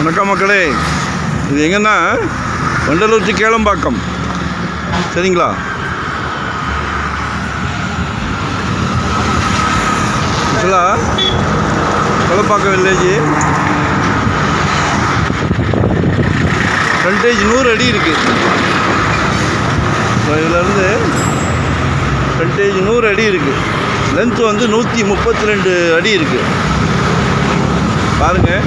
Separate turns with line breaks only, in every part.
வணக்கம் மக்களே, இது எங்கன்னா வண்டலூர் டு கேளம்பாக்கம். சரிங்களா? ஆக்சுவலாக கேளம்பாக்கம் வில்லேஜ் ஃப்ரண்டேஜ் 100 அடி இருக்குது. ஸோ இதிலேருந்து ஃப்ரண்டேஜ் 100 அடி இருக்குது. லென்த்து வந்து 132 அடி இருக்குது. பாருங்கள்,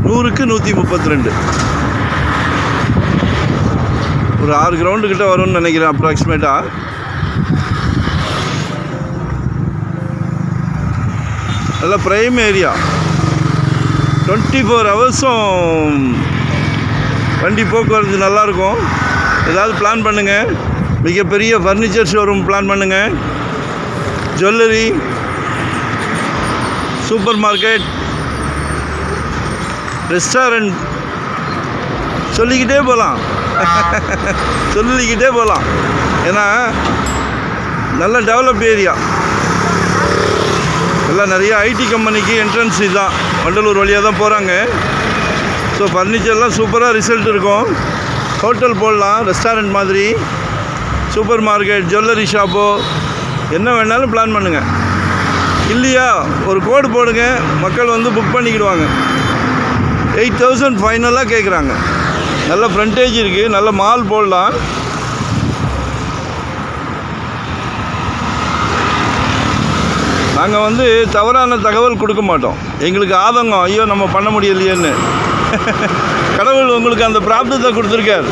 நூறுக்கு 132. ஒரு 6 கிரவுண்டு கிட்ட வரும்னு நினைக்கிறேன் அப்ராக்சிமேட்டாக. நல்ல ப்ரைம் ஏரியா. 24 ஹவர்ஸும் வண்டி போக்குவரத்து நல்லாயிருக்கும். ஏதாவது பிளான் பண்ணுங்கள். மிகப்பெரிய ஃபர்னிச்சர் ஷோரூம் பிளான் பண்ணுங்கள். ஜுவல்லரி, சூப்பர் மார்க்கெட், ரெஸ்டாரண்ட், சொல்லிக்கிட்டே போகலாம். ஏன்னா நல்ல டெவலப் ஏரியா. எல்லாம் நிறைய ஐடி கம்பெனிக்கு என்ட்ரன்ஸ் இதுதான். வண்டலூர் வழியாக தான் போகிறாங்க. ஸோ ஃபர்னிச்சர்லாம் சூப்பராக ரிசல்ட் இருக்கும். ஹோட்டல் போடலாம், ரெஸ்டாரண்ட் மாதிரி, சூப்பர் மார்க்கெட், ஜுவல்லரி ஷாப்போ, என்ன வேணாலும் பிளான் பண்ணுங்கள். இல்லையா, ஒரு கோடு போடுங்க, மக்கள் வந்து புக் பண்ணிக்கிடுவாங்க. 8,000 ஃபைனலாக கேட்குறாங்க. நல்ல ஃப்ரண்டேஜ் இருக்குது, நல்ல மால் போடலாம். நாங்கள் வந்து தவறான தகவல் கொடுக்க மாட்டோம். எங்களுக்கு ஆதங்கம், ஐயோ நம்ம பண்ண முடியலையேன்னு. கடவுள் உங்களுக்கு அந்த பிராப்தத்தை கொடுத்துருக்கார்.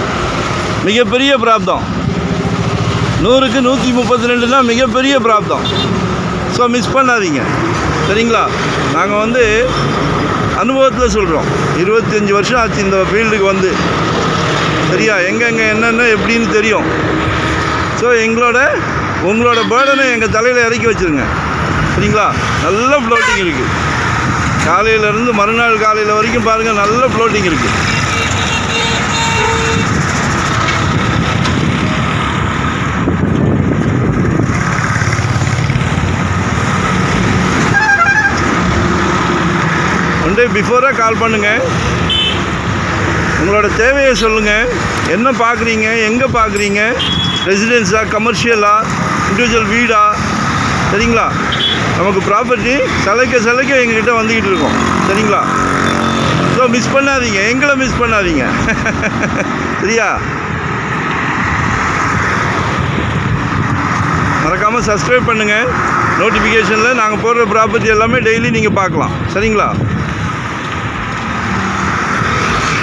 மிகப்பெரிய பிராப்தம். 100க்கு 132 தான் மிகப்பெரிய பிராப்தம். ஸோ மிஸ் பண்ணாதீங்க. சரிங்களா? நாங்கள் வந்து அனுபவத்தில் சொல்கிறோம். 25 வருஷம் ஆச்சு இந்த ஃபீல்டுக்கு வந்து. சரியா? எங்கெங்கே என்னென்ன எப்படின்னு தெரியும். ஸோ உங்களோட பேர்டனை எங்கள் தலையில் இறக்கி வச்சுருங்க. சரிங்களா? நல்ல ஃப்ளோட்டிங் இருக்குது. காலையிலேருந்து மறுநாள் காலையில் வரைக்கும் பாருங்கள், நல்ல ஃப்ளோட்டிங் இருக்குது. ஒன் டே பிஃபோராக கால் பண்ணுங்கள். உங்களோட தேவையை சொல்லுங்கள். என்ன பார்க்குறீங்க, எங்கே பார்க்குறீங்க, ரெசிடென்ஸா, கமர்ஷியலா, இண்டிவிஜுவல் வீடா? சரிங்களா? நமக்கு ப்ராப்பர்ட்டி சிலைக்க எங்ககிட்ட வந்துக்கிட்டு இருக்கோம். சரிங்களா? ஸோ மிஸ் பண்ணாதீங்க, எங்களை மிஸ் பண்ணாதீங்க. சரியா? மறக்காமல் சப்ஸ்கிரைப் பண்ணுங்கள். நோட்டிஃபிகேஷனில் நாங்கள் போடுற ப்ராப்பர்ட்டி எல்லாமே டெய்லி நீங்கள் பார்க்கலாம். சரிங்களா?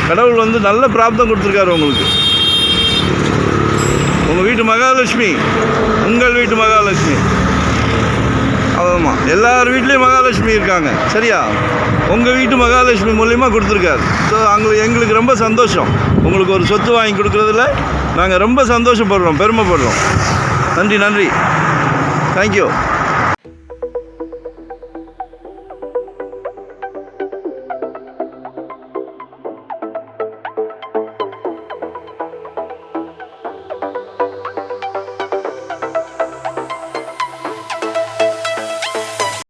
கடவுள் வந்து நல்ல பிராப்தம் கொடுத்துருக்காரு உங்களுக்கு. உங்கள் வீட்டு மகாலட்சுமி, உங்கள் வீட்டு மகாலட்சுமி. ஆமாம், எல்லார் வீட்லேயும் மகாலட்சுமி இருக்காங்க. சரியா? உங்கள் வீட்டு மகாலட்சுமி மூலிமா கொடுத்துருக்காரு. ஸோ எங்களுக்கு ரொம்ப சந்தோஷம். உங்களுக்கு ஒரு சொத்து வாங்கி கொடுக்குறதுல நாங்கள் ரொம்ப சந்தோஷப்படுறோம், பெருமைப்படுறோம். நன்றி. தேங்க்யூ.